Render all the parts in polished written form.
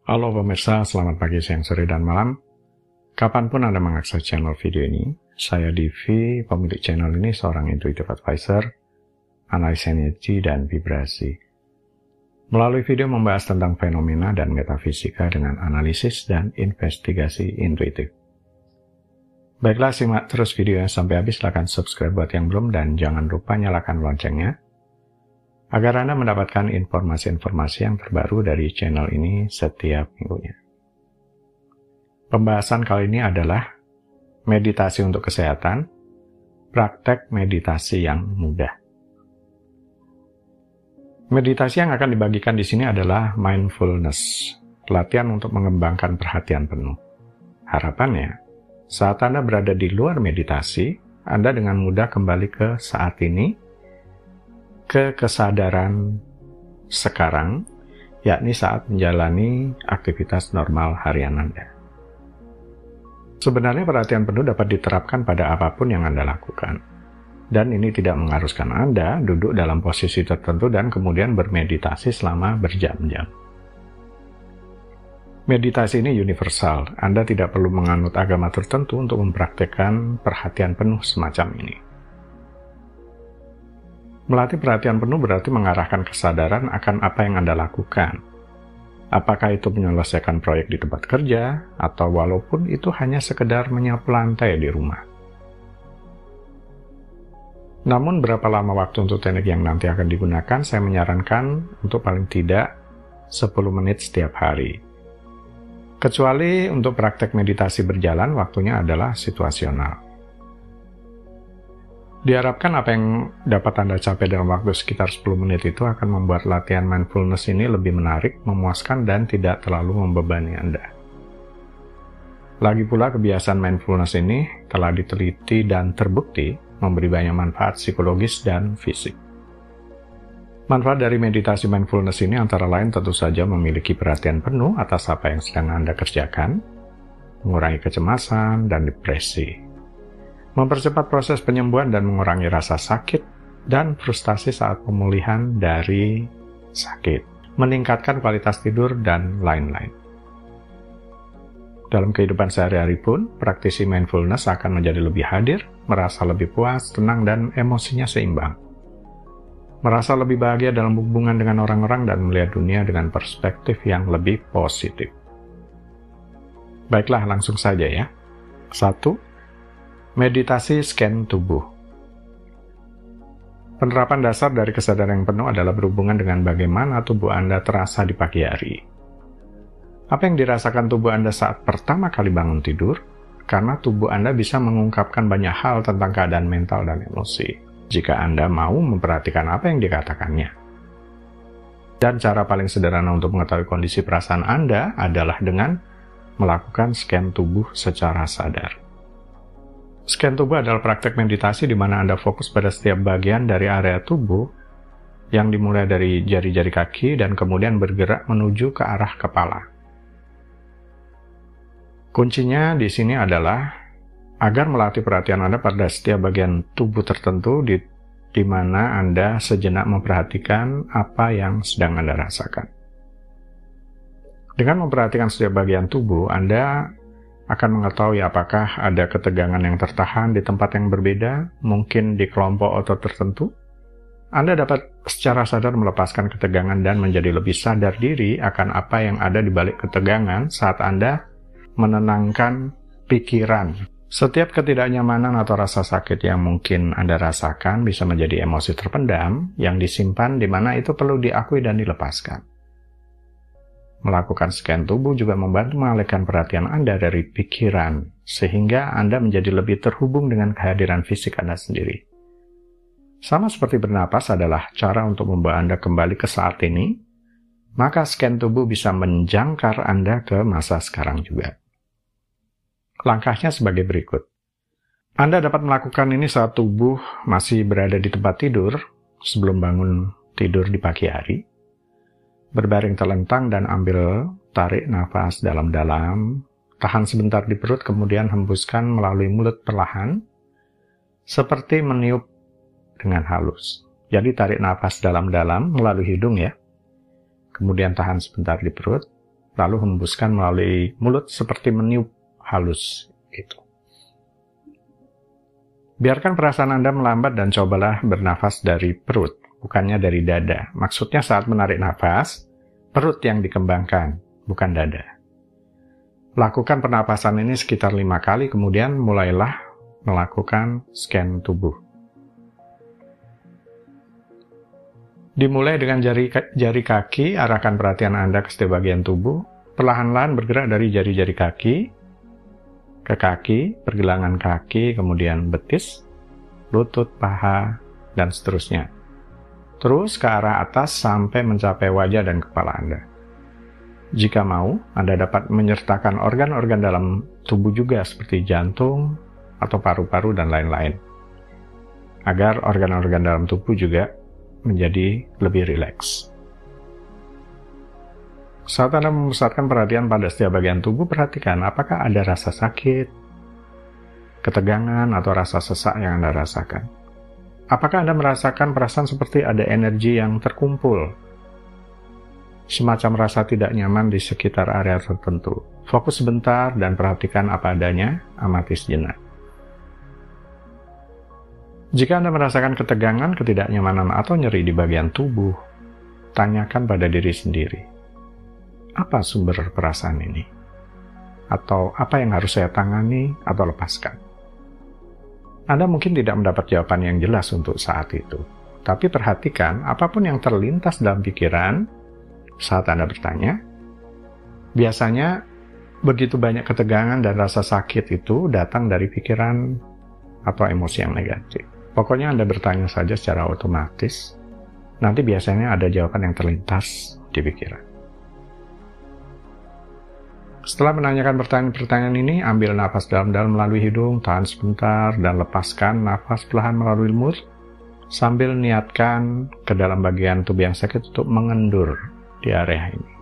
Halo pemirsa, selamat pagi, siang, sore, dan malam. Kapanpun Anda mengakses channel video ini, saya Divi, pemilik channel ini seorang intuitive advisor, analis energi, dan vibrasi. Melalui video membahas tentang fenomena dan metafisika dengan analisis dan investigasi intuitif. Baiklah, simak terus videonya sampai habis, silahkan subscribe buat yang belum, dan jangan lupa nyalakan loncengnya, agar Anda mendapatkan informasi-informasi yang terbaru dari channel ini setiap minggunya. Pembahasan kali ini adalah meditasi untuk kesehatan, praktek meditasi yang mudah. Meditasi yang akan dibagikan di sini adalah mindfulness, latihan untuk mengembangkan perhatian penuh. Harapannya, saat Anda berada di luar meditasi, Anda dengan mudah kembali ke saat ini, ke kesadaran sekarang, yakni saat menjalani aktivitas normal harian Anda. Sebenarnya perhatian penuh dapat diterapkan pada apapun yang Anda lakukan. Dan ini tidak mengharuskan Anda duduk dalam posisi tertentu dan kemudian bermeditasi selama berjam-jam. Meditasi ini universal. Anda tidak perlu menganut agama tertentu untuk mempraktikkan perhatian penuh semacam ini. Melatih perhatian penuh berarti mengarahkan kesadaran akan apa yang Anda lakukan. Apakah itu menyelesaikan proyek di tempat kerja, atau walaupun itu hanya sekedar menyapu lantai di rumah. Namun berapa lama waktu untuk teknik yang nanti akan digunakan, saya menyarankan untuk paling tidak 10 menit setiap hari. Kecuali untuk praktek meditasi berjalan, waktunya adalah situasional. Diharapkan apa yang dapat Anda capai dalam waktu sekitar 10 menit itu akan membuat latihan mindfulness ini lebih menarik, memuaskan, dan tidak terlalu membebani Anda. Lagi pula, kebiasaan mindfulness ini telah diteliti dan terbukti memberi banyak manfaat psikologis dan fisik. Manfaat dari meditasi mindfulness ini antara lain tentu saja memiliki perhatian penuh atas apa yang sedang Anda kerjakan, mengurangi kecemasan dan depresi, mempercepat proses penyembuhan dan mengurangi rasa sakit dan frustasi saat pemulihan dari sakit, meningkatkan kualitas tidur, dan lain-lain. Dalam kehidupan sehari-hari pun, praktisi mindfulness akan menjadi lebih hadir, merasa lebih puas, tenang, dan emosinya seimbang. Merasa lebih bahagia dalam hubungan dengan orang-orang dan melihat dunia dengan perspektif yang lebih positif. Baiklah, langsung saja ya. 1. Meditasi scan tubuh. Penerapan dasar dari kesadaran yang penuh adalah berhubungan dengan bagaimana tubuh Anda terasa di pagi hari. Apa yang dirasakan tubuh Anda saat pertama kali bangun tidur? Karena tubuh Anda bisa mengungkapkan banyak hal tentang keadaan mental dan emosi, jika Anda mau memperhatikan apa yang dikatakannya. Dan cara paling sederhana untuk mengetahui kondisi perasaan Anda adalah dengan melakukan scan tubuh secara sadar. Scan tubuh adalah praktek meditasi di mana Anda fokus pada setiap bagian dari area tubuh yang dimulai dari jari-jari kaki dan kemudian bergerak menuju ke arah kepala. Kuncinya di sini adalah agar melatih perhatian Anda pada setiap bagian tubuh tertentu di mana Anda sejenak memperhatikan apa yang sedang Anda rasakan. Dengan memperhatikan setiap bagian tubuh, Anda akan mengetahui apakah ada ketegangan yang tertahan di tempat yang berbeda, mungkin di kelompok otot tertentu. Anda dapat secara sadar melepaskan ketegangan dan menjadi lebih sadar diri akan apa yang ada di balik ketegangan saat Anda menenangkan pikiran. Setiap ketidaknyamanan atau rasa sakit yang mungkin Anda rasakan bisa menjadi emosi terpendam yang disimpan di mana itu perlu diakui dan dilepaskan. Melakukan scan tubuh juga membantu mengalihkan perhatian Anda dari pikiran, sehingga Anda menjadi lebih terhubung dengan kehadiran fisik Anda sendiri. Sama seperti bernapas adalah cara untuk membawa Anda kembali ke saat ini, maka scan tubuh bisa menjangkar Anda ke masa sekarang juga. Langkahnya sebagai berikut. Anda dapat melakukan ini saat tubuh masih berada di tempat tidur, sebelum bangun tidur di pagi hari. Berbaring telentang dan ambil tarik nafas dalam-dalam, tahan sebentar di perut, kemudian hembuskan melalui mulut perlahan, seperti meniup dengan halus. Jadi tarik nafas dalam-dalam melalui hidung ya. Kemudian tahan sebentar di perut, lalu hembuskan melalui mulut seperti meniup halus. Gitu. Biarkan perasaan Anda melambat dan cobalah bernafas dari perut, bukannya dari dada. Maksudnya saat menarik nafas, perut yang dikembangkan, bukan dada. Lakukan pernapasan ini sekitar 5 kali, kemudian mulailah melakukan scan tubuh. Dimulai dengan jari kaki, arahkan perhatian Anda ke setiap bagian tubuh, perlahan-lahan bergerak dari jari-jari kaki, ke kaki, pergelangan kaki, kemudian betis, lutut, paha, dan seterusnya. Terus ke arah atas sampai mencapai wajah dan kepala Anda. Jika mau, Anda dapat menyertakan organ-organ dalam tubuh juga seperti jantung atau paru-paru dan lain-lain, agar organ-organ dalam tubuh juga menjadi lebih rileks. Saat Anda memusatkan perhatian pada setiap bagian tubuh, perhatikan apakah ada rasa sakit, ketegangan, atau rasa sesak yang Anda rasakan. Apakah Anda merasakan perasaan seperti ada energi yang terkumpul, semacam rasa tidak nyaman di sekitar area tertentu? Fokus sebentar dan perhatikan apa adanya, amati sejenak. Jika Anda merasakan ketegangan, ketidaknyamanan, atau nyeri di bagian tubuh, tanyakan pada diri sendiri, apa sumber perasaan ini? Atau apa yang harus saya tangani atau lepaskan? Anda mungkin tidak mendapat jawaban yang jelas untuk saat itu, tapi perhatikan apapun yang terlintas dalam pikiran saat Anda bertanya. Biasanya begitu banyak ketegangan dan rasa sakit itu datang dari pikiran atau emosi yang negatif. Pokoknya Anda bertanya saja secara otomatis, nanti biasanya ada jawaban yang terlintas di pikiran. Setelah menanyakan pertanyaan-pertanyaan ini, ambil nafas dalam-dalam melalui hidung, tahan sebentar, dan lepaskan nafas perlahan melalui mulut, sambil niatkan ke dalam bagian tubuh yang sakit untuk mengendur di area ini.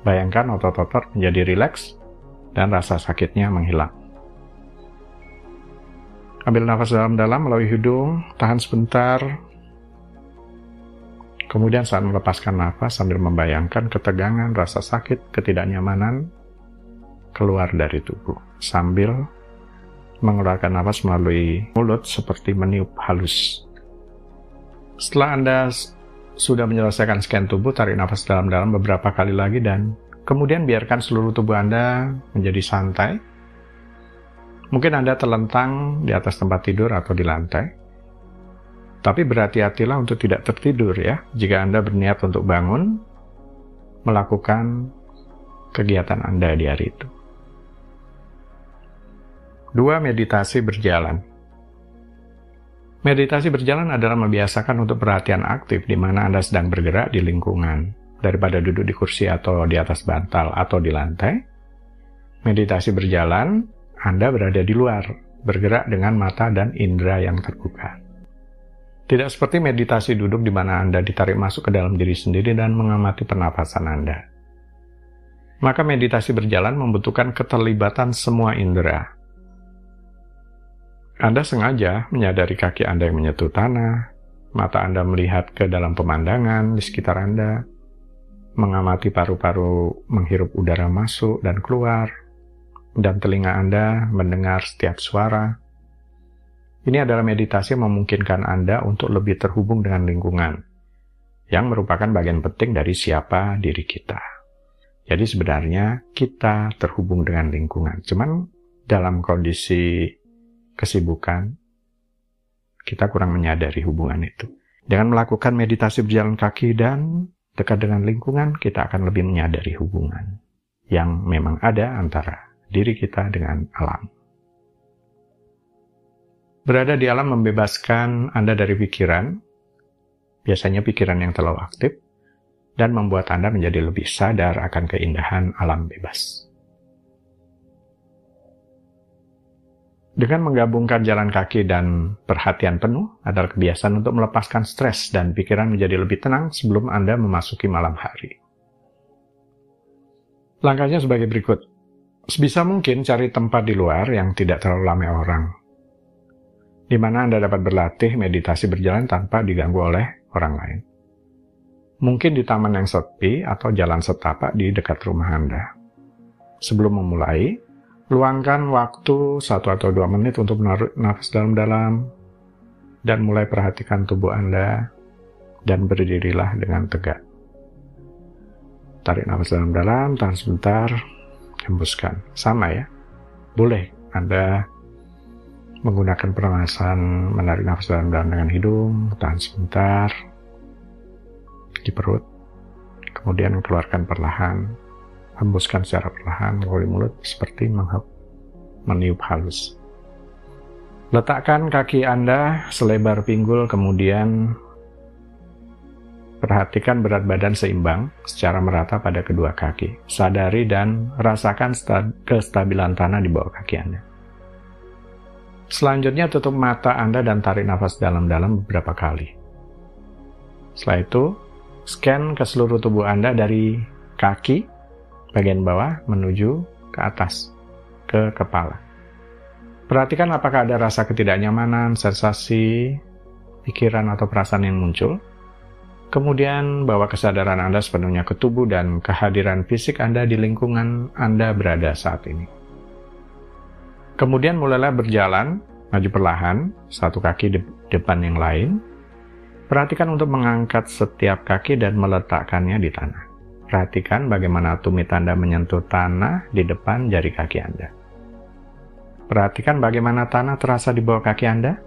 Bayangkan otot-otot menjadi rileks, dan rasa sakitnya menghilang. Ambil nafas dalam-dalam melalui hidung, tahan sebentar, kemudian saat melepaskan nafas sambil membayangkan ketegangan, rasa sakit, ketidaknyamanan, keluar dari tubuh, sambil mengeluarkan nafas melalui mulut seperti meniup halus. Setelah Anda sudah menyelesaikan scan tubuh, tarik nafas dalam-dalam beberapa kali lagi dan kemudian biarkan seluruh tubuh Anda menjadi santai. Mungkin Anda terlentang di atas tempat tidur atau di lantai. Tapi berhati-hatilah untuk tidak tertidur ya, jika Anda berniat untuk bangun, melakukan kegiatan Anda di hari itu. 2. Meditasi berjalan. Meditasi berjalan adalah membiasakan untuk perhatian aktif di mana Anda sedang bergerak di lingkungan, daripada duduk di kursi atau di atas bantal atau di lantai. Meditasi berjalan, Anda berada di luar, bergerak dengan mata dan indera yang terbuka. Tidak seperti meditasi duduk di mana Anda ditarik masuk ke dalam diri sendiri dan mengamati pernapasan Anda. Maka meditasi berjalan membutuhkan keterlibatan semua indera. Anda sengaja menyadari kaki Anda yang menyentuh tanah, mata Anda melihat ke dalam pemandangan di sekitar Anda, mengamati paru-paru menghirup udara masuk dan keluar, dan telinga Anda mendengar setiap suara. Ini adalah meditasi yang memungkinkan Anda untuk lebih terhubung dengan lingkungan, yang merupakan bagian penting dari siapa diri kita. Jadi sebenarnya kita terhubung dengan lingkungan, cuman dalam kondisi kesibukan, kita kurang menyadari hubungan itu. Dengan melakukan meditasi berjalan kaki dan dekat dengan lingkungan, kita akan lebih menyadari hubungan yang memang ada antara diri kita dengan alam. Berada di alam membebaskan Anda dari pikiran, biasanya pikiran yang terlalu aktif, dan membuat Anda menjadi lebih sadar akan keindahan alam bebas. Dengan menggabungkan jalan kaki dan perhatian penuh adalah kebiasaan untuk melepaskan stres dan pikiran menjadi lebih tenang sebelum Anda memasuki malam hari. Langkahnya sebagai berikut. Sebisa mungkin cari tempat di luar yang tidak terlalu ramai orang, di mana Anda dapat berlatih meditasi berjalan tanpa diganggu oleh orang lain. Mungkin di taman yang sepi atau jalan setapak di dekat rumah Anda. Sebelum memulai, luangkan waktu 1 atau 2 menit untuk menarik nafas dalam-dalam dan mulai perhatikan tubuh Anda dan berdirilah dengan tegak. Tarik nafas dalam-dalam, tahan sebentar, hembuskan. Sama ya. Boleh Anda menggunakan pernafasan menarik nafas dalam-dalam dengan hidung, tahan sebentar di perut, kemudian keluarkan perlahan, hembuskan secara perlahan melalui mulut seperti meniup halus. Letakkan kaki Anda selebar pinggul, kemudian perhatikan berat badan seimbang secara merata pada kedua kaki. Sadari dan rasakan kestabilan tanah di bawah kaki Anda. Selanjutnya tutup mata Anda dan tarik nafas dalam-dalam beberapa kali. Setelah itu, scan ke seluruh tubuh Anda dari kaki bagian bawah menuju ke atas, ke kepala. Perhatikan apakah ada rasa ketidaknyamanan, sensasi, pikiran atau perasaan yang muncul. Kemudian bawa kesadaran Anda sepenuhnya ke tubuh dan kehadiran fisik Anda di lingkungan Anda berada saat ini. Kemudian mulailah berjalan, maju perlahan, satu kaki depan yang lain. Perhatikan untuk mengangkat setiap kaki dan meletakkannya di tanah. Perhatikan bagaimana tumit Anda menyentuh tanah di depan jari kaki Anda. Perhatikan bagaimana tanah terasa di bawah kaki Anda.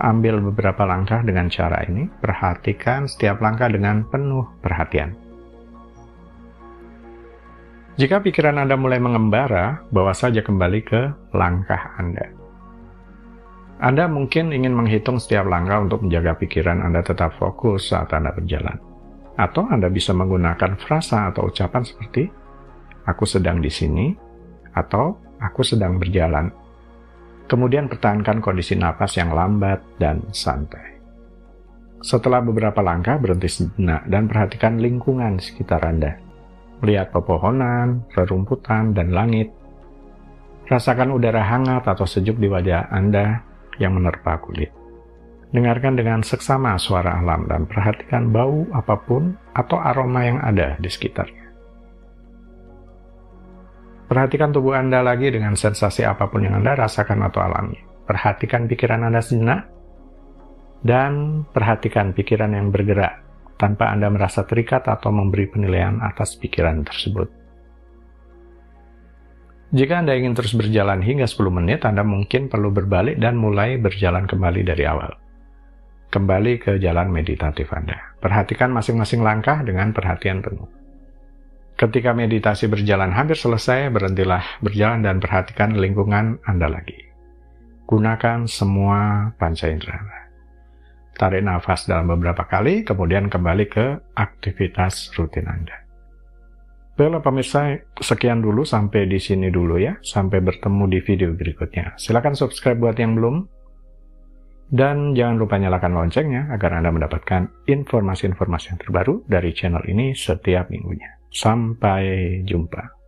Ambil beberapa langkah dengan cara ini. Perhatikan setiap langkah dengan penuh perhatian. Jika pikiran Anda mulai mengembara, bawa saja kembali ke langkah Anda. Anda mungkin ingin menghitung setiap langkah untuk menjaga pikiran Anda tetap fokus saat Anda berjalan. Atau Anda bisa menggunakan frasa atau ucapan seperti, "Aku sedang di sini," atau "Aku sedang berjalan." Kemudian pertahankan kondisi napas yang lambat dan santai. Setelah beberapa langkah, berhenti sejenak dan perhatikan lingkungan sekitar Anda. Melihat pepohonan, rerumputan, dan langit. Rasakan udara hangat atau sejuk di wajah Anda yang menerpa kulit. Dengarkan dengan seksama suara alam dan perhatikan bau apapun atau aroma yang ada di sekitarnya. Perhatikan tubuh Anda lagi dengan sensasi apapun yang Anda rasakan atau alami. Perhatikan pikiran Anda sejenak dan perhatikan pikiran yang bergerak tanpa Anda merasa terikat atau memberi penilaian atas pikiran tersebut. Jika Anda ingin terus berjalan hingga 10 menit, Anda mungkin perlu berbalik dan mulai berjalan kembali dari awal. Kembali ke jalan meditatif Anda. Perhatikan masing-masing langkah dengan perhatian penuh. Ketika meditasi berjalan hampir selesai, berhentilah berjalan dan perhatikan lingkungan Anda lagi. Gunakan semua panca indera. Tarik nafas dalam beberapa kali, kemudian kembali ke aktivitas rutin Anda. Baiklah pemirsa, sekian dulu sampai di sini dulu ya. Sampai bertemu di video berikutnya. Silakan subscribe buat yang belum. Dan jangan lupa nyalakan loncengnya agar Anda mendapatkan informasi-informasi yang terbaru dari channel ini setiap minggunya. Sampai jumpa.